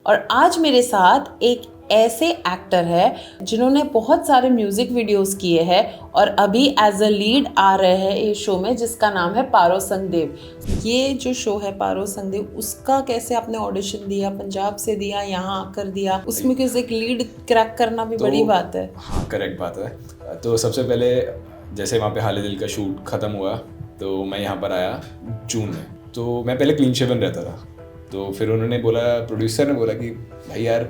और आज मेरे साथ एक ऐसे एक्टर है जिन्होंने बहुत सारे म्यूजिक वीडियोस किए हैं और अभी एज अ लीड आ रहे हैं इस शो में जिसका नाम है पारो संगदेव। ये जो शो है पारो संगदेव, उसका कैसे आपने ऑडिशन दिया, पंजाब से दिया, यहाँ आकर दिया, उसमें किसी एक लीड क्रैक करना भी बड़ी बात है। हाँ, करेक्ट बात है। तो सबसे पहले जैसे वहाँ पे हाल दिल का शूट ख़त्म हुआ तो मैं यहाँ पर आया जून में। तो मैं पहले क्लीन शेवन रहता था, तो फिर उन्होंने बोला, प्रोड्यूसर ने बोला कि भाई यार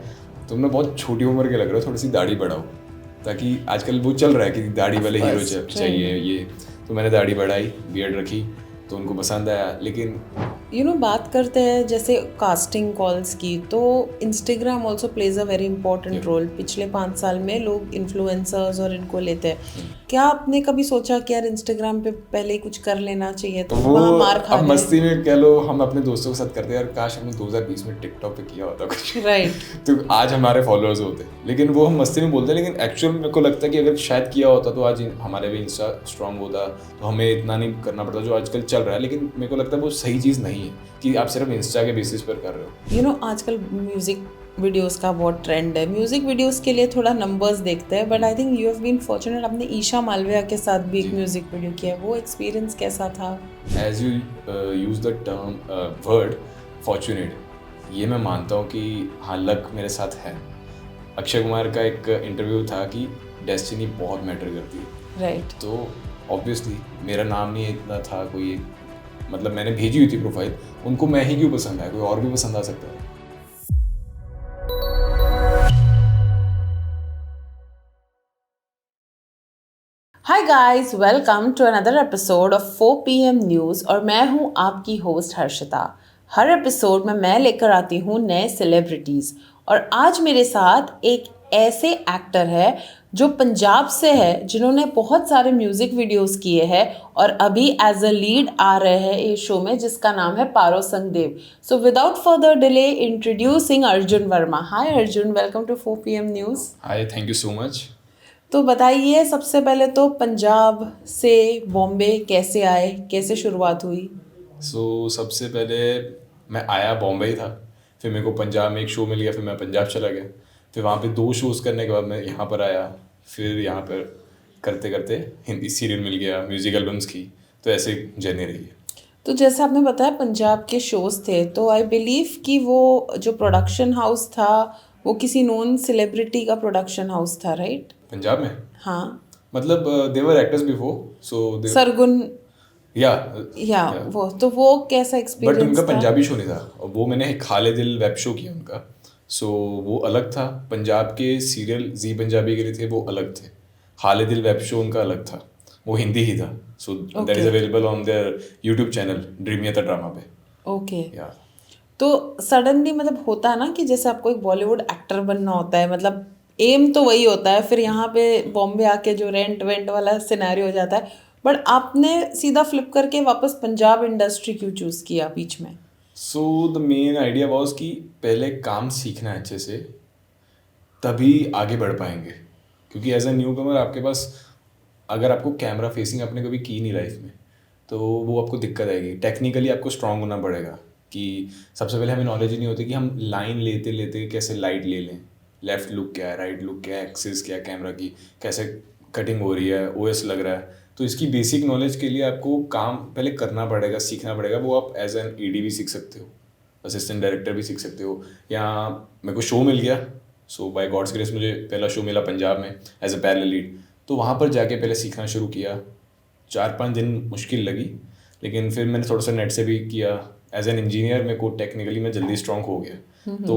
तुम ना बहुत छोटी उम्र के लग रहे हो, थोड़ी सी दाढ़ी बढ़ाओ, ताकि आजकल वो चल रहा है कि दाढ़ी वाले हीरो चाहिए ये। तो मैंने दाढ़ी बढ़ाई, बियर्ड रखी, तो उनको पसंद आया। लेकिन बात करते हैं जैसे कास्टिंग कॉल्स की, तो Instagram also plays a very important role. पिछले 5 साल में लोग इन्फ्लुएंसर्स और इनको लेते हैं। क्या आपने कभी सोचा कि यार इंस्टाग्राम पे पहले कुछ कर लेना चाहिए? तो वो वहाँ मार खा अब मस्ती में कह लो, हम अपने दोस्तों के साथ करते हैं यार, काश हमने 2020 में टिकटॉक पे किया होता कुछ, राइट। तो आज हमारे फॉलोअर्स होते। लेकिन वो हम मस्ती में बोलते हैं, लेकिन एक्चुअल मेरे को लगता है कि अगर शायद किया होता तो आज हमारे भी इंस्टा स्ट्रांग होता, तो हमें इतना नहीं करना पड़ता जो आजकल चल रहा है। लेकिन मेरे को लगता है वो सही चीज़ नहीं है कि आप सिर्फ इंस्टा के बेसिस पर कर रहे हो। आजकल म्यूजिक वीडियोस का बहुत ट्रेंड है। म्यूजिक वीडियोस के लिए थोड़ा नंबर्स देखते हैं, but I think you have been fortunate, आपने ईशा मालविया के साथ भी एक म्यूजिक वीडियो किया है। वो एक्सपीरियंस कैसा था? As you use the term word fortunate, ये मैं मानता हूँ कि हाँ, लक मेरे साथ है। अक्षय कुमार का एक इंटरव्यू था कि डेस्टिनी बहुत मैटर करती है, राइट। तो ऑब्वियसली मेरा नाम नहीं इतना था, कोई मतलब मैंने भेजी हुई थी प्रोफाइल, उनको मैं ही क्यों पसंद आया, कोई और भी पसंद आ सकता है। Hi guys, welcome to another episode of 4 PM news और मैं हूँ आपकी होस्ट हर्षिता। हर एपिसोड में मैं लेकर आती हूँ नए सेलिब्रिटीज़ और आज मेरे साथ एक ऐसे एक्टर है जो पंजाब से है, जिन्होंने बहुत सारे म्यूज़िक वीडियोस किए हैं और अभी एज अ लीड आ रहे हैं इस शो में जिसका नाम है Paro Sangdev. So without further delay, introducing Arjun Verma. Hi Arjun, welcome to 4 PM news. Hi, thank you so much. तो बताइए, सबसे पहले तो पंजाब से बॉम्बे कैसे आए, कैसे शुरुआत हुई? सबसे पहले मैं आया बॉम्बे ही था, फिर मेरे को पंजाब में एक शो मिल गया, फिर मैं पंजाब चला गया, फिर वहाँ पे 2 शोज़ करने के बाद मैं यहाँ पर आया, फिर यहाँ पर करते करते हिंदी सीरियल मिल गया, म्यूज़िक एल्बम्स की, तो ऐसे जर्नी रही है। तो जैसे आपने बताया पंजाब के शोज़ थे, तो आई बिलीव कि वो जो प्रोडक्शन हाउस था वो किसी नोन सेलिब्रिटी का प्रोडक्शन हाउस था, राइट? पंजाब में हाँ, मतलब दे वर एक्टर्स बिफोर, सो सरगुन या वो कैसा बट एक्सपीरियंस उनका था? पंजाबी शो नहीं था, और वो मैंने एक हाले दिल वेब शो किया उनका, सो वो अलग था। पंजाब के सीरियल जी पंजाबी के लिए थे, वो अलग थे। हाले दिल वेब शो उनका अलग था, वो हिंदी ही था। So that is available on their YouTube channel Dreamiyata drama पे। ओके। या तो सडनली मतलब होता है ना कि जैसे आपको एक बॉलीवुड एक्टर बनना होता है, मतलब एम तो वही होता है, फिर यहाँ पे बॉम्बे आके जो रेंट वेंट वाला सिनेरियो हो जाता है, बट आपने सीधा फ्लिप करके वापस पंजाब इंडस्ट्री क्यों चूज़ किया बीच में? So the main idea was कि पहले काम सीखना है अच्छे से, तभी आगे बढ़ पाएंगे। क्योंकि एज अ न्यू कमर आपके पास, अगर आपको कैमरा फेसिंग आपने कभी की नहीं लाइफ में, तो वो आपको दिक्कत आएगी। टेक्निकली आपको स्ट्रांग होना पड़ेगा कि सबसे पहले हमें नॉलेज ही नहीं होती कि हम लाइन लेते लेते कैसे लाइट ले लें, लेफ्ट लुक क्या है, राइट लुक क्या है, एक्सिस क्या है कैमरा की, कैसे कटिंग हो रही है, ओएस लग रहा है। तो इसकी बेसिक नॉलेज के लिए आपको काम पहले करना पड़ेगा, सीखना पड़ेगा। वो आप एज एन ईडी भी सीख सकते हो, असिस्टेंट डायरेक्टर भी सीख सकते हो, या मेरे को शो मिल गया। सो बाय गॉड्स ग्रेस मुझे पहला शो मिला पंजाब में एज अ पैरेलल लीड, तो वहाँ पर जाके पहले सीखना शुरू किया। 4-5 दिन मुश्किल लगी, लेकिन फिर मैंने थोड़ा सा नेट से भी किया। एज एन इंजीनियर मेरे को टेक्निकली मैं जल्दी स्ट्रांग हो गया, तो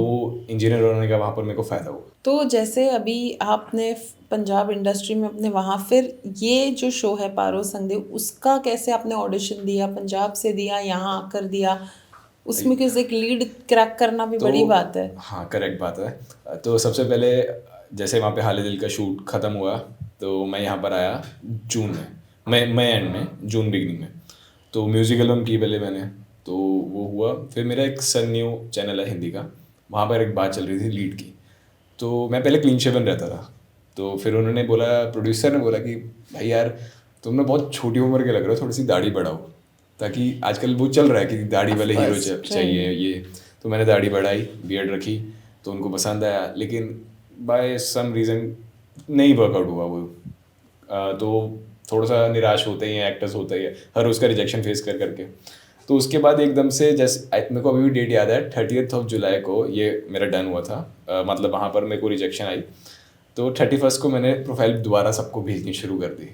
इंजीनियर होने का वहाँ पर मेरे को फ़ायदा हुआ। तो जैसे अभी आपने पंजाब इंडस्ट्री में अपने वहाँ, फिर ये जो शो है पारो संगदेव, उसका कैसे आपने ऑडिशन दिया? पंजाब से दिया, यहाँ आकर दिया, उसमें किसी एक लीड क्रैक करना भी बड़ी बात है। हाँ, करेक्ट बात है। तो सबसे पहले जैसे वहाँ पे हाल दिल का शूट ख़त्म हुआ तो मैं यहाँ पर आया जून में, मई एंड में, जून बिगनिंग में। तो म्यूज़िक एल्बम की पहले मैंने, तो वो हुआ। फिर मेरा एक सन न्यू चैनल है हिंदी का, वहाँ पर एक बात चल रही थी लीड की। तो मैं पहले क्लीन शेवन रहता था, तो फिर उन्होंने बोला, प्रोड्यूसर ने बोला कि भाई यार तुम ना बहुत छोटी उम्र के लग रहे हो, थोड़ी सी दाढ़ी बढ़ाओ, ताकि आजकल वो चल रहा है कि दाढ़ी वाले हीरो चाहिए ये। तो मैंने दाढ़ी बढ़ाई, बियर्ड रखी, तो उनको पसंद आया, लेकिन बाय सम रीज़न नहीं वर्कआउट हुआ वो। तो थोड़ा सा निराश होते ही हैं, एक्टर्स होते ही है, हर उसका रिजेक्शन फेस कर करके। तो उसके बाद एकदम से जैसे मेरे को अभी भी डेट याद है, 30th जुलाई को ये मेरा डन हुआ था। मतलब वहाँ पर मेरे को रिजेक्शन आई, तो 31 को मैंने प्रोफाइल दोबारा सबको भेजनी शुरू कर दी।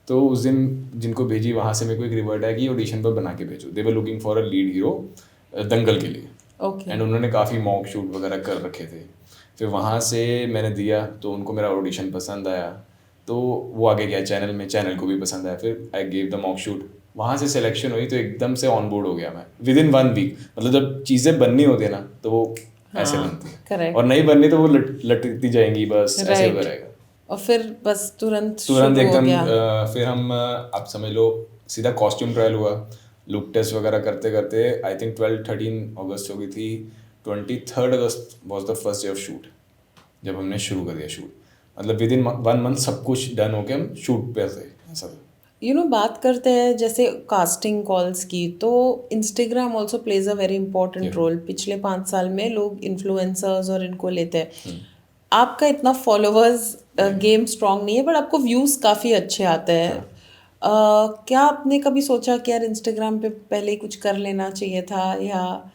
तो उस दिन जिनको भेजी वहाँ से मेरे को एक रिवर्ट आया कि ऑडिशन पर बना के भेजो। They were looking for a lead hero Dangal के लिए। ओके। एंड उन्होंने काफ़ी मॉक शूट वगैरह कर रखे थे। फिर वहाँ से मैंने दिया, तो उनको मेरा ऑडिशन पसंद आया, तो वो आगे गया चैनल में, चैनल को भी पसंद आया। फिर I gave the mock shoot, वहाँ से सिलेक्शन हुई, तो एकदम से ऑन बोर्ड हो गया मैं विद इन 1 वीक। मतलब जब चीज़ें बननी होती है ना, तो वो ऐसे हाँ, बनती है, करेक्ट। और नहीं बननी तो वो लटकती जाएंगी, बस ऐसे होता राइट। रहेगा। और फिर बस तुरंत तुरंत शुरू हो एकदम गया। फिर हम आप समझ लो सीधा कॉस्ट्यूम ट्रायल हुआ, लुक टेस्ट वगैरह करते करते आई थिंक 13 अगस्त हो गई थी। 23 August was the first day of shoot, जब हमने शुरू कर दिया शूट। मतलब विद इन 1 मंथ सब कुछ डन हो के हम शूट पे थे, ऐसा था। बात करते हैं जैसे कास्टिंग कॉल्स की, तो Instagram also plays a very important role. पिछले 5 साल में लोग इन्फ्लुएंसर्स और इनको लेते हैं। आपका इतना फॉलोअर्स गेम स्ट्रांग नहीं है, बट आपको व्यूज़ काफ़ी अच्छे आते हैं। क्या आपने कभी सोचा कि यार इंस्टाग्राम पे पहले ही कुछ कर लेना चाहिए था, या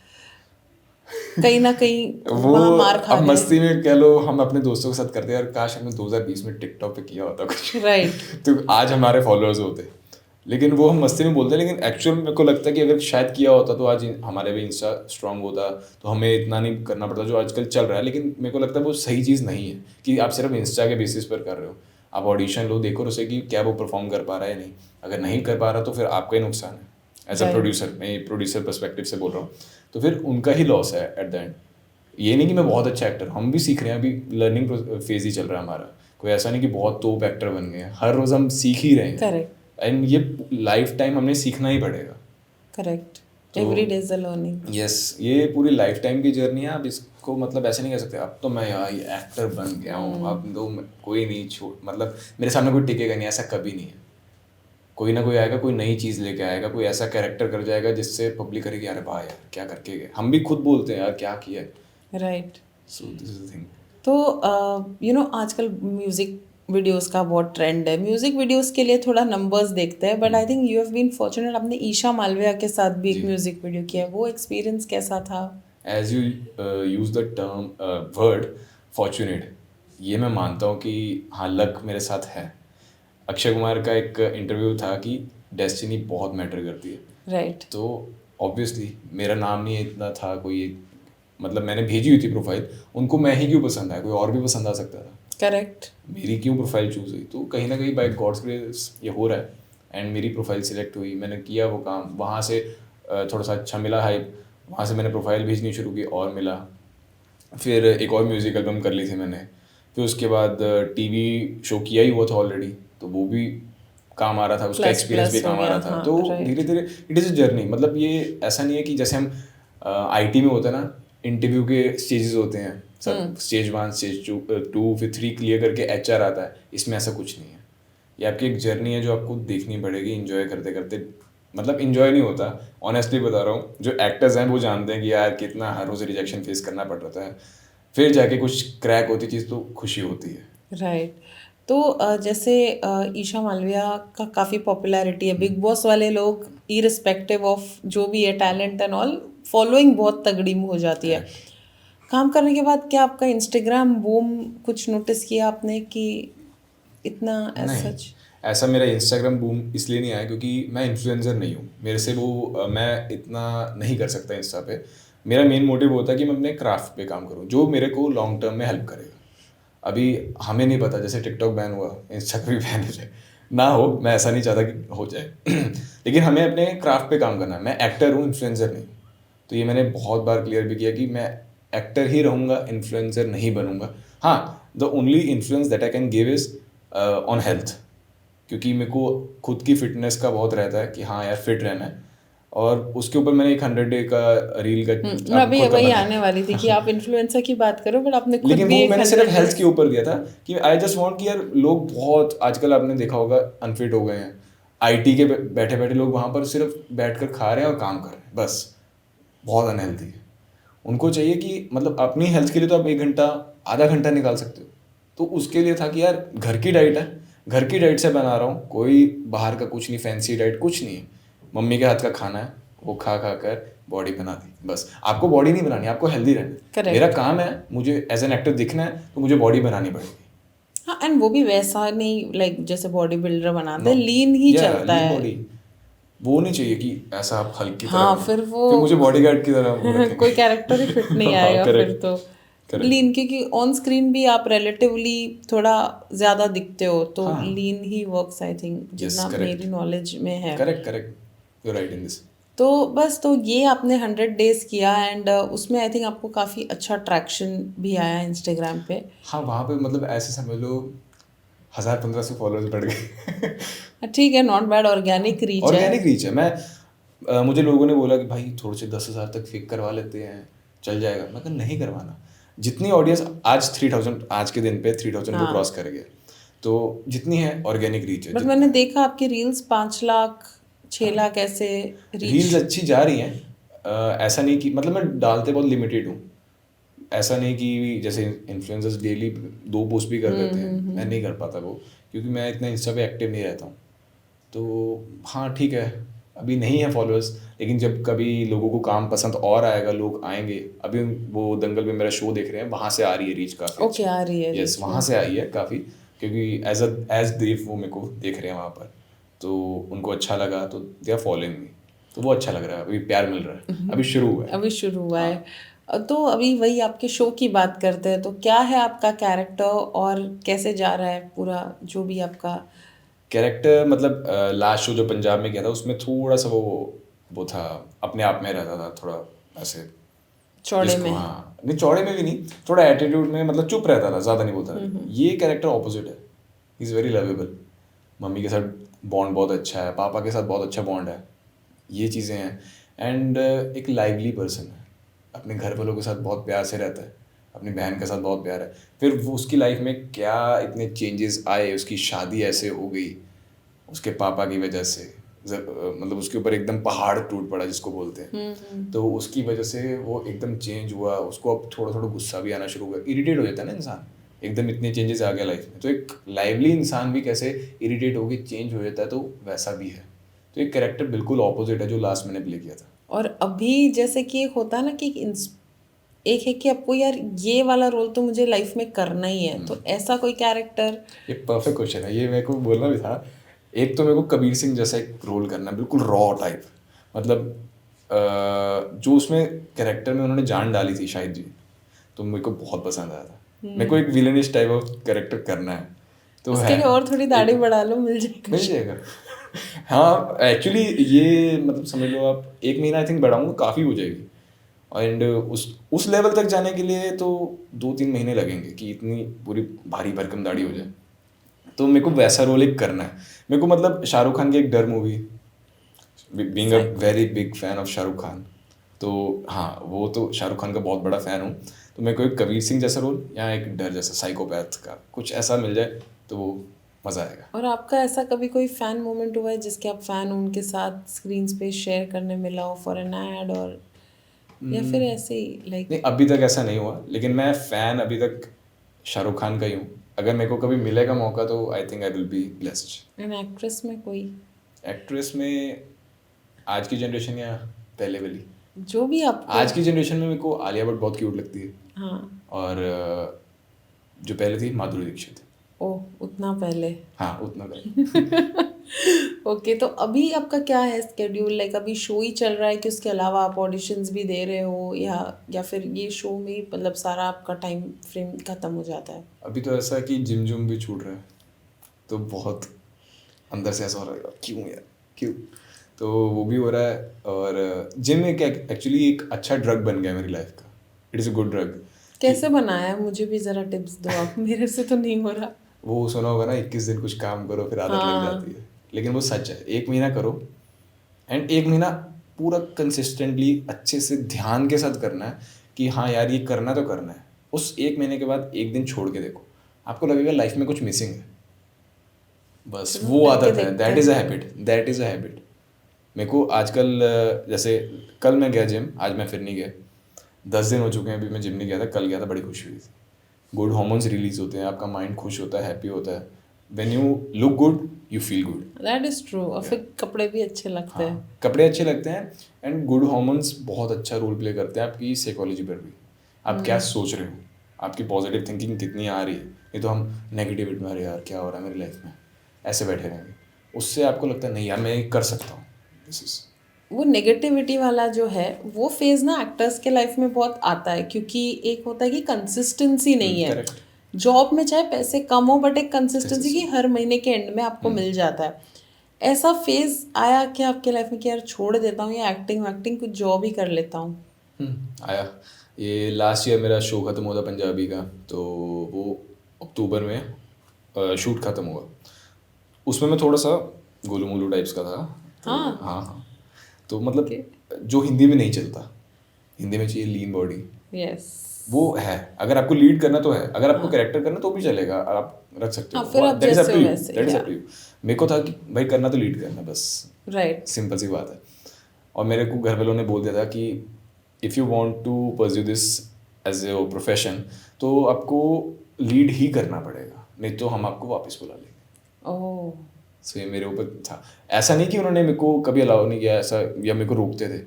कहीं ना कहीं वो वहाँ मार खा अब गए? मस्ती में कह लो, हम अपने दोस्तों के साथ करते हैं यार, काश हमने 2020 में टिकटॉक पे किया होता कुछ राइट। तो आज हमारे फॉलोअर्स होते। लेकिन वो हम मस्ती में बोलते हैं, लेकिन एक्चुअल मेरे को लगता है कि अगर शायद किया होता तो आज हमारे भी इंस्टा स्ट्रांग होता, तो हमें इतना नहीं करना पड़ता जो आजकल चल रहा है। लेकिन मेरे को लगता है वो सही चीज़ नहीं है कि आप सिर्फ इंस्टा के बेसिस पर कर रहे हो। आप ऑडिशन लो, देखो उसे कि क्या वो परफॉर्म कर पा रहा है या नहीं। अगर नहीं कर पा रहा तो फिर आपका ही नुकसान है। As a right. प्रोड्यूसर, मैं प्रोड्यूसर पर्सपेक्टिव से बोल रहा हूँ, तो फिर उनका ही लॉस है एट द एंड। ये नहीं कि मैं बहुत अच्छा एक्टर, हम भी सीख रहे हैं, अभी लर्निंग फेज ही चल रहा है हमारा। कोई ऐसा नहीं कि बहुत टॉप एक्टर बन गए हैं, हर रोज़ हम सीख ही रहे हैं। करेक्ट। एंड ये लाइफ टाइम हमने सीखना ही पड़ेगा। करेक्ट। तो every day is a learning. Yes, ये पूरी लाइफ टाइम की जर्नी है। आप इसको मतलब ऐसे नहीं कह सकते अब तो मैं यार ये एक्टर बन गया हूँ, अब तो कोई नहीं छोड़, मतलब मेरे सामने कोई टिकेगा नहीं, ऐसा कभी नहीं है। कोई ना कोई आएगा, कोई नई चीज़ लेके आएगा, कोई ऐसा कैरेक्टर कर जाएगा जिससे पब्लिक करेगी यार वाह यार क्या करके गए। हम भी खुद बोलते हैं यार क्या किया है। Right. So this is the thing. तो आजकल म्यूज़िक वीडियोस का बहुत ट्रेंड है। म्यूज़िक वीडियोस के लिए थोड़ा नंबर्स देखते हैं, but I think you have been fortunate, आपने ईशा मालविया के साथ भी एक जी। म्यूज़िक वीडियो किया है। वो एक्सपीरियंस कैसा था? As you use the term word fortunate, ये मैं मानता हूँ कि हाँ लक मेरे साथ है। अक्षय कुमार का एक इंटरव्यू था कि डेस्टिनी बहुत मैटर करती है। राइट। तो ऑब्वियसली मेरा नाम नहीं इतना था, कोई एक मतलब मैंने भेजी हुई थी प्रोफाइल, उनको मैं ही क्यों पसंद आया, कोई और भी पसंद आ सकता था। करेक्ट। मेरी क्यों प्रोफाइल चूज़ हुई, तो कहीं ना कहीं बाय गॉड्स ग्रेस ये हो रहा है। एंड मेरी प्रोफाइल सिलेक्ट हुई, मैंने किया वो काम, वहाँ से थोड़ा सा अच्छा मिला हाइप, वहाँ से मैंने प्रोफाइल भेजनी शुरू की और मिला। फिर एक और म्यूज़िक एल्बम कर ली थी मैंने। फिर उसके बाद टीवी शो किया ही हुआ था ऑलरेडी, तो वो भी काम आ रहा था, उसका प्लस एक्सपीरियंस भी प्लस हो काम आ गया, रहा था। हाँ। तो राइट। धीरे धीरे इट इज़ अ जर्नी। मतलब ये ऐसा नहीं है कि जैसे हम आईटी में होता है ना, इंटरव्यू के स्टेजेस होते हैं सब, स्टेज 1 स्टेज 2 फिर 3 क्लियर करके एचआर आता है। इसमें ऐसा कुछ नहीं है, ये आपकी एक जर्नी है जो आपको देखनी पड़ेगी इंजॉय करते करते। मतलब इंजॉय नहीं होता, ऑनेस्टली बता रहा हूँ, जो एक्टर्स हैं वो जानते हैं कि यार कितना हर रोज़ रिजेक्शन फेस करना पड़ रहा है, फिर जाके कुछ क्रैक होती चीज़ तो खुशी होती है। राइट। तो जैसे ईशा मालविया का काफ़ी पॉपुलैरिटी है, बिग बॉस वाले लोग इरिस्पेक्टिव ऑफ जो भी है टैलेंट एंड ऑल, फॉलोइंग बहुत तगड़ी हो जाती है। काम करने के बाद क्या आपका इंस्टाग्राम बूम कुछ नोटिस किया आपने कि इतना एज नहीं, सच? ऐसा मेरा इंस्टाग्राम बूम इसलिए नहीं आया क्योंकि मैं इन्फ्लुएंसर नहीं हूँ, मेरे से वो मैं इतना नहीं कर सकता इंस्टा पे। मेरा मेन मोटिव होता है कि मैं अपने क्राफ्ट पे काम करूँ जो मेरे को लॉन्ग टर्म में हेल्प करेगा। अभी हमें नहीं पता, जैसे टिकटॉक बैन हुआ, इंस्टा भी बैन हो जाए ना हो, मैं ऐसा नहीं चाहता कि हो जाए लेकिन हमें अपने क्राफ्ट पे काम करना है। मैं एक्टर हूँ, इन्फ्लुएंसर नहीं हूँ। तो ये मैंने बहुत बार क्लियर भी किया कि मैं एक्टर ही रहूँगा, इन्फ्लुएंसर नहीं बनूंगा। हाँ, the only influence that I can give is on health, क्योंकि मेरे को खुद की फिटनेस का बहुत रहता है कि हाँ यार फिट रहना है। और उसके ऊपर मैंने एक 100 डे का रील का मैं आपको अभी खुद का वही बनाया आने वाली थी कि आप इन्फ्लुएंसर की बात करो, बट आपने खुद लेकिन भी वो एक मैंने सिर्फ 100 हेल्थ के डेज। ऊपर दिया था कि आई जस्ट वांट कि यार लोग बहुत आजकल आपने देखा होगा अनफिट हो गए हैं। आईटी के बैठे बैठे लोग वहाँ पर सिर्फ बैठ कर खा रहे हैं और काम कर रहे हैं, बस बहुत अनहेल्थी है। उनको चाहिए कि मतलब अपनी हेल्थ के लिए तो आप 1 घंटा आधा घंटा निकाल सकते हो। तो उसके लिए था कि यार घर की डाइट है, घर की डाइट से बना रहा हूँ, कोई बाहर का कुछ नहीं, फैंसी डाइट कुछ नहीं है, मम्मी के हाथ का खाना है, वो खा खा कर बॉडी बना दी। बस आपको बॉडी नहीं बनानी, आपको हेल्दी रहना है। Correct. मेरा काम है, मुझे एज एन एक्टर दिखना है, तो मुझे बॉडी बनानी पड़ेगी। हाँ, एंड वो भी वैसा नहीं लाइक जैसे बॉडी बिल्डर बनाते हैं, लीन ही चलता लीन है। बॉडी, वो नहीं चाहिए कि ऐसा आप हल्क की हाँ, तरह फिर बनो। वो फिर मुझे बॉडीगार्ड की तरह रखेंगे। कोई कैरेक्टर ही फिट नहीं हाँ, आएगा फिर करेक्ट तो। करेक्ट। लीन, क्योंकि ऑन स्क्रीन भी आप रिलेटिवली थोड़ा ज्यादा दिखते हो, तो हाँ लीन ही वर्क्स आई थिंक, यस जितना करेक्ट मेरी नॉलेज में है। Correct correct, you right in this. तो बस, तो ये आपने 100 डेज किया एंड उसमें आई थिंक आपको काफ़ी अच्छा ट्रैक्शन भी आया इंस्टाग्राम पे। हाँ वहाँ पे मतलब ऐसे समझ लो 1000-1500 फॉलोअर्स बढ़ गए। ठीक है, नॉट बैड, ऑर्गेनिक रीच है। ऑर्गेनिक रीच है। मुझे लोगों ने बोला कि भाई थोड़े से 10,000 तक फेक करवा लेते हैं, चल जाएगा। मैं कहा नहीं करवाना। जितनी ऑडियंस आज 3000, आज के दिन पे 3000 को क्रॉस कर गया, तो जितनी है ऑर्गेनिक रीच है। बट मैंने देखा आपकी रील्स 5 लाख 6 लाख ऐसे रील्स रीच। अच्छी जा रही हैं। ऐसा नहीं कि मतलब मैं डालते बहुत लिमिटेड हूँ। ऐसा नहीं कि जैसे इन्फ्लुएंसर्स डेली 2 पोस्ट भी कर देते हैं, मैं नहीं कर पाता वो, क्योंकि मैं इतना इंस्टा पे एक्टिव नहीं रहता हूँ। तो हाँ ठीक है, अभी नहीं है फॉलोअर्स, लेकिन जब कभी लोगों को काम पसंद और आएगा, लोग आएंगे। अभी वो दंगल में मेरा शो देख रहे हैं, वहाँ से आ रही है रीच काफ़ी ओके, आ रही है यस, reach वहाँ से आई है काफ़ी, क्योंकि एज देव वो मेरे को देख रहे हैं वहाँ पर, तो उनको अच्छा लगा, तो दे आर फॉलोइंग मी, तो वो अच्छा लग रहा है। अभी प्यार मिल रहा है, अभी शुरू हुआ है। अभी शुरू हुआ है। तो अभी वही आपके शो की बात करते हैं, तो क्या है आपका कैरेक्टर और कैसे जा रहा है पूरा जो भी आपका कैरेक्टर? मतलब लास्ट शो जो पंजाब में किया था, उसमें थोड़ा सा वो था, अपने आप में रहता था थोड़ा ऐसे, चौड़े जिसको में? हाँ नहीं, चौड़े में भी नहीं, थोड़ा एटीट्यूड में, मतलब चुप रहता था, ज़्यादा नहीं बोलता था। ये कैरेक्टर ऑपोजिट है, he is very lovable. Mummy के साथ बॉन्ड बहुत अच्छा है, पापा के साथ बहुत अच्छा बॉन्ड है, ये चीज़ें हैं। एंड एक लाइवली पर्सन है, अपने घर वालों के साथ बहुत प्यार से रहता है, अपनी बहन के साथ बहुत प्यार है। फिर वो उसकी लाइफ में क्या इतने चेंजेस आए, उसकी शादी ऐसे हो गई उसके पापा की वजह से, मतलब उसके ऊपर एकदम पहाड़ टूट पड़ा जिसको बोलते हैं। तो उसकी वजह से वो एकदम चेंज हुआ, उसको अब थोड़ा थोड़ा गुस्सा भी आना शुरू हुआ, इरिटेट हो जाता है ना इंसान, एकदम इतने चेंजेस आ गया लाइफ में। तो एक लाइवली इंसान भी कैसे इरिटेट होकर चेंज हो जाता है, तो वैसा भी है। तो एक कैरेक्टर बिल्कुल ऑपोजिट है जो लास्ट मैंने प्ले किया था। और अभी जैसे कि एक होता है ना कि एक है कि आपको यार ये वाला रोल तो मुझे लाइफ में करना ही है, तो ऐसा कोई कैरेक्टर? ये परफेक्ट क्वेश्चन है, ये मेरे को बोलना भी था। एक तो मेरे को कबीर सिंह जैसा एक रोल करना है, बिल्कुल रॉ टाइप, मतलब जो उसमें कैरेक्टर में उन्होंने जान डाली थी शायद जी, तो मेरे को बहुत पसंद आया था। मेरे को एक विलेनिश टाइप ऑफ कैरेक्टर करना है, तो उसके है लिए और थोड़ी दाढ़ी बढ़ा लो, मिल जाएगा। मिल जाएगा। हाँ एक्चुअली ये मतलब समझ लो आप 1 महीना आई थिंक बढ़ाऊंगा, काफ़ी हो जाएगी। एंड उस लेवल तक जाने के लिए तो 2-3 महीने लगेंगे कि इतनी पूरी भारी भरकम दाढ़ी हो जाए। तो मेरे को वैसा रोल एक करना है। मेरे को मतलब शाहरुख खान की एक डर movie, being a very big fan of Shahrukh Khan, तो हाँ वो तो शाहरुख खान का बहुत बड़ा फ़ैन हूँ। तो मेरे को एक कबीर सिंह जैसा रोल या एक डर जैसा साइकोपैथ का कुछ ऐसा मिल जाए तो वो मज़ा आएगा। और आपका ऐसा कभी कोई फैन मोमेंट हुआ है जिसके आप फैन उनके साथ स्क्रीन पे शेयर करने मिला हो फॉर एन एड, और या फिर ऐसे ही लाइक? नहीं अभी तक ऐसा नहीं हुआ, लेकिन मैं फ़ैन अभी तक शाहरुख खान का ही हूँ। अगर मेरे को कभी मिलेगा मौका तो I think I will be blessed. An actress में कोई? एक्ट्रेस में आज की जनरेशन या पहले वाली? जो भी आपको। आज की जनरेशन में मेरे को आलिया भट्ट बहुत क्यूट लगती है, हाँ। और जो पहले थी माधुरी दीक्षित। ओह, उतना पहले। हाँ उतना पहले। ओके, तो अभी आपका क्या है स्केड्यूल, लाइक अभी शो ही चल रहा है कि उसके अलावा आप ऑडिशंस भी दे रहे हो, या फिर ये शो में ही मतलब सारा आपका टाइम फ्रेम खत्म हो जाता है? अभी तो ऐसा है कि जिम जुम भी छूट रहा है, तो बहुत अंदर से ऐसा हो रहा है क्यों यार क्यों, तो वो भी हो रहा है। और जिम एक एक्चुअली एक अच्छा ड्रग बन गया मेरी लाइफ का, it is a good drug. कैसे बनाया है, मुझे भी ज़रा टिप्स दो आप, मेरे से तो नहीं हो रहा। वो सुना होगा ना 21 दिन कुछ काम करो फिर आदत लग जाती है, लेकिन वो सच है। 1 महीना करो, एंड 1 महीना पूरा कंसिस्टेंटली अच्छे से ध्यान के साथ करना है कि हाँ यार ये करना तो करना है। उस 1 महीने के बाद एक दिन छोड़ के देखो, आपको लगेगा लाइफ में कुछ मिसिंग है। बस चलो, वो करके आदत है, देखते दैट हैं। Is a habit, that is a habit. मेरे को आजकल जैसे कल मैं गया जिम, आज मैं फिर नहीं गया, 10 दिन हो चुके हैं, अभी मैं जिम नहीं गया था, कल गया था, बड़ी खुशी हुई थी। गुड हार्मोन्स रिलीज होते हैं, आपका माइंड खुश होता है, हैप्पी होता है। When you look good you feel good. That is true. और फिर कपड़े भी अच्छे लगते हैं। हाँ, कपड़े अच्छे लगते हैं। एंड गुड हार्मोन्स बहुत अच्छा रोल प्ले करते हैं आपकी साइकोलॉजी पर भी। आप क्या सोच रहे हो, आपकी पॉजिटिव थिंकिंग कितनी आ रही है। नहीं तो हम नेगेटिविटी में, अरे यार क्या हो रहा है मेरी लाइफ में, ऐसे बैठे रहेंगे। उससे आपको लगता है नहीं यार मैं ये कर सकता हूँ। दिस इज वो नेगेटिविटी वाला जो है वो फेज ना एक्टर्स के लाइफ में बहुत आता है, क्योंकि एक होता है कि कंसिस्टेंसी नहीं है। करेक्ट। जॉब में चाहे पैसे कम हो बट एक कंसिस्टेंसी की Consistency. हर महीने के एंड में आपको मिल जाता है। ऐसा फेज आया क्या आपके लाइफ में कि यार छोड़ देता हूँ या एक्टिंग वैक्टिंग कुछ जॉब ही कर लेता हूँ? आया। ये लास्ट ईयर मेरा शो ख़त्म हुआ था पंजाबी का, तो वो अक्टूबर में शूट ख़त्म हुआ। उसमें मैं थोड़ा सा गोलू मोलू टाइप्स का था। तो हाँ। हाँ, तो मतलब ओके। जो हिंदी में नहीं चलता, हिंदी में चाहिए लीन बॉडी। यस। वो है, अगर आपको लीड करना तो है, अगर आपको हाँ कैरेक्टर करना तो भी चलेगा, आप रख सकते हाँ, हो। फिर आप दैट इज अप जैसे टू हो यू, वैसे, दैट इज या अप टू यू। मेरे को था कि भाई करना तो लीड करना बस, राइट। सिंपल सी बात है। और मेरे को घर वालों ने बोल दिया था कि if you want to pursue this as a profession तो आपको लीड ही करना पड़ेगा, नहीं तो हम आपको वापस बुला लेंगे। ओह। सो ये मेरे ऊपर था। ऐसा नहीं कि उन्होंने मेरे को कभी अलाउ नहीं किया ऐसा, या मेरे को रोकते थे।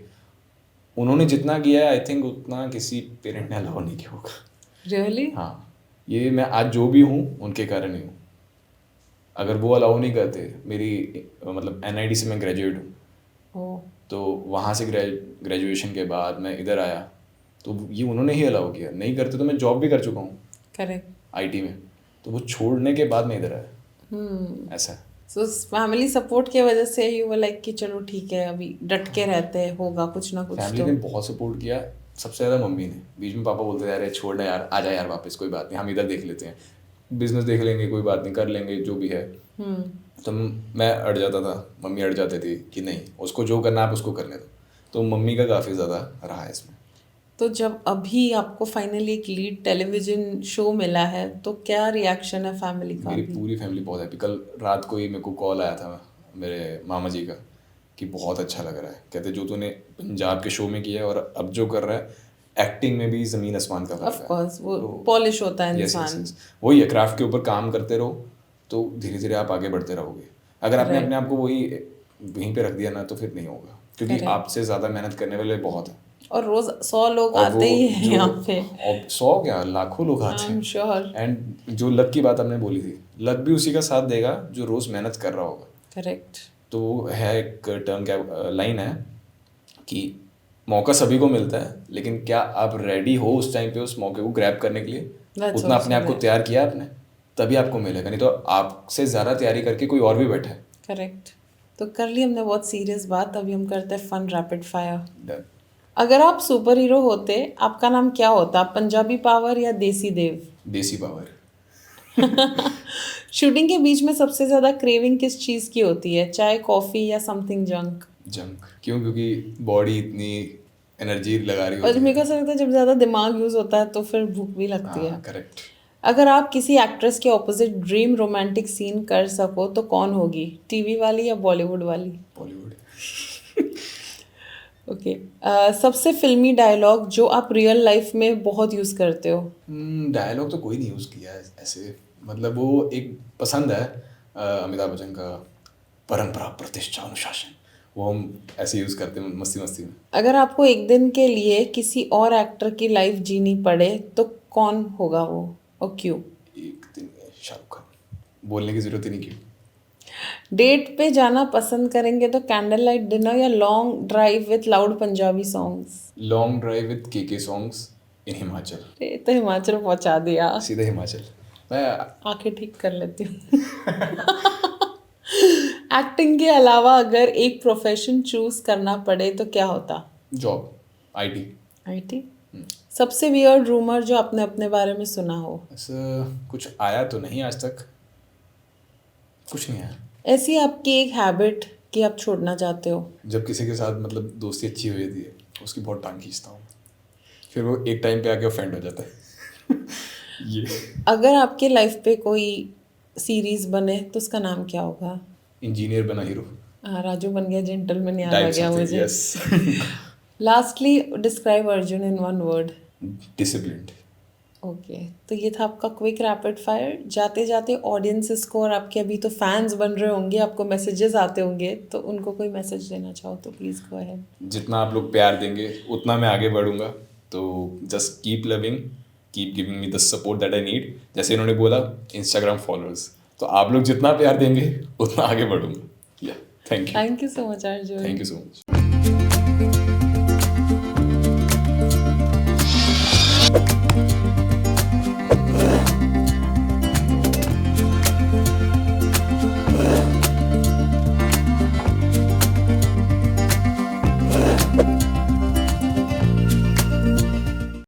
उन्होंने जितना किया है आई थिंक उतना किसी पेरेंट ने अलाउ नहीं किया होगा। रियली? हाँ, ये मैं आज जो भी हूँ उनके कारण ही हूँ। अगर वो अलाउ नहीं करते, मेरी मतलब एनआईडी से मैं ग्रेजुएट हूँ, ओह। तो वहाँ से ग्रेजुएशन के बाद मैं इधर आया, तो ये उन्होंने ही अलाउ किया। नहीं करते तो मैं जॉब भी कर चुका हूँ करेक्ट। आईटी में, तो वो छोड़ने के बाद मैं इधर आया। ऐसा है। सो फैमिली सपोर्ट की वजह से यू वर लाइक कि चलो ठीक है अभी डट के रहते हैं, होगा कुछ ना कुछ फैमिली तो। ने बहुत सपोर्ट किया, सबसे ज़्यादा मम्मी ने। बीच में पापा बोलते थे अरे छोड़ ना यार, आ जा यार वापस, कोई बात नहीं, हम इधर देख लेते हैं, बिजनेस देख लेंगे, कोई बात नहीं, कर लेंगे जो भी है। तो मैं अड़ जाता था, मम्मी अड़ जाती थी कि नहीं उसको जो करना आप उसको करने दो। तो मम्मी का काफ़ी ज़्यादा रहा है इसमें। तो जब अभी आपको फाइनली एक लीड टेलीविजन शो मिला है तो क्या रिएक्शन है फैमिली का मेरी अभी? पूरी फैमिली बहुत हैप्पी। कल रात को ही मेरे को कॉल आया था मेरे मामा जी का कि बहुत अच्छा लग रहा है, कहते जो तूने पंजाब के शो में किया है और अब जो कर रहा है एक्टिंग में भी ज़मीन आसमान का ऑफ फ़र्क है। कोर्स वो तो पॉलिश होता है यस यस इंसान। यस, वही है, क्राफ्ट के ऊपर काम करते रहो तो धीरे धीरे आप आगे बढ़ते रहोगे। अगर आपने अपने राइट। आप को वहीं पे रख दिया ना तो फिर नहीं होगा, क्योंकि करेक्ट। आपसे ज़्यादा मेहनत करने वाले बहुत हैं। और रोज 100 लोग और आते ही हैं जो यहाँ पे। 100 क्या लाखों लोग आई आते एम हैं। श्योर। एंड जो लक की बात आपने बोली थी, लक भी उसी का साथ देगा जो रोज़ मेहनत कर रहा होगा। करेक्ट। तो वो है एक टर्म, क्या लाइन है कि मौका सभी को मिलता है, लेकिन क्या आप रेडी हो उस टाइम पे उस मौके को ग्रैब करने के लिए, That's उतना अपने also आप को there. तैयार किया आपने, तभी आपको मिलेगा। नहीं तो आपसे ज़्यादा तैयारी करके कोई और भी बैठा है। करेक्ट। तो कर ली हमने बहुत सीरियस बात, अभी हम करते हैं फन रैपिड फायर। Done. अगर आप सुपर हीरो होते आपका नाम क्या होता? पंजाबी पावर या देसी देव? देसी पावर। शूटिंग के बीच में सबसे ज्यादा क्रेविंग किस चीज की होती है? चाय, कॉफी या समथिंग जंक? जंक। क्यों? क्योंकि बॉडी इतनी एनर्जी लगा रही और होती मेरे को है। ऐसा लगता है जब ज्यादा दिमाग यूज होता है तो फिर भूख भी लगती है। हाँ करेक्ट। अगर आप किसी एक्ट्रेस के ऑपोजिट ड्रीम रोमांटिक सीन कर सको तो कौन होगी? टीवी वाली या बॉलीवुड वाली? बॉलीवुड। ओके। सबसे फिल्मी डायलॉग जो आप रियल लाइफ में बहुत यूज करते हो? डायलॉग तो कोई नहीं यूज़ किया है ऐसे, मतलब वो एक पसंद है अमिताभ बच्चन का, परंपरा प्रतिष्ठा अनुशासन, वो हम ऐसे यूज़ करते हैं मस्ती मस्ती में। अगर आपको एक दिन के लिए किसी और एक्टर की लाइफ जीनी पड़े तो कौन होगा वो और क्यों? एक दिन में शाहरुख खान, बोलने की ज़रूरत ही नहीं की। डेट पे जाना पसंद करेंगे तो कैंडल लाइट डिनर या long drive with loud Punjabi songs? Long drive with के सॉन्ग्स इन हिमाचल। ये तो हिमाचल पहुंचा दिया। सीधे हिमाचल। मैं आंखें ठीक कर लेती हूँ। एक्टिंग के अलावा अगर एक प्रोफेशन चूज करना पड़े तो क्या होता? Job, IT. आईटी। सबसे वियर्ड रूमर जो आपने अपने बारे में सुना हो? ऐसा कुछ आया तो नहीं आज तक, कुछ नहीं आया। ऐसी आपकी एक हैबिट कि आप छोड़ना चाहते हो? जब किसी के साथ मतलब दोस्ती अच्छी हुई थी उसकी बहुत टांग खींचता हूँ, फिर वो एक टाइम पे आके ऑफेंड हो जाता है। ये अगर आपके लाइफ पे कोई सीरीज बने तो उसका नाम क्या होगा? इंजीनियर बना हीरो। हाँ, राजू बन गया जेंटलमैन याद आ टाइप गया समथिंग, मुझे। Yes. Lastly describe Arjun in one word. Disciplined. Okay, तो ये था आपका क्विक रैपिड फायर। जाते जाते ऑडियंसेस को, और आपके अभी तो फैंस बन रहे होंगे, आपको मैसेजेस आते होंगे, तो उनको कोई मैसेज देना चाहो तो प्लीज़ गो अहेड। जितना आप लोग प्यार देंगे उतना मैं आगे बढ़ूंगा, तो just keep loving, keep giving me the support that I need. जैसे इन्होंने बोला इंस्टाग्राम फॉलोअर्स, तो आप लोग जितना प्यार देंगे उतना आगे बढ़ूंगा। या thank you thank you so much Arjun. Thank you so much.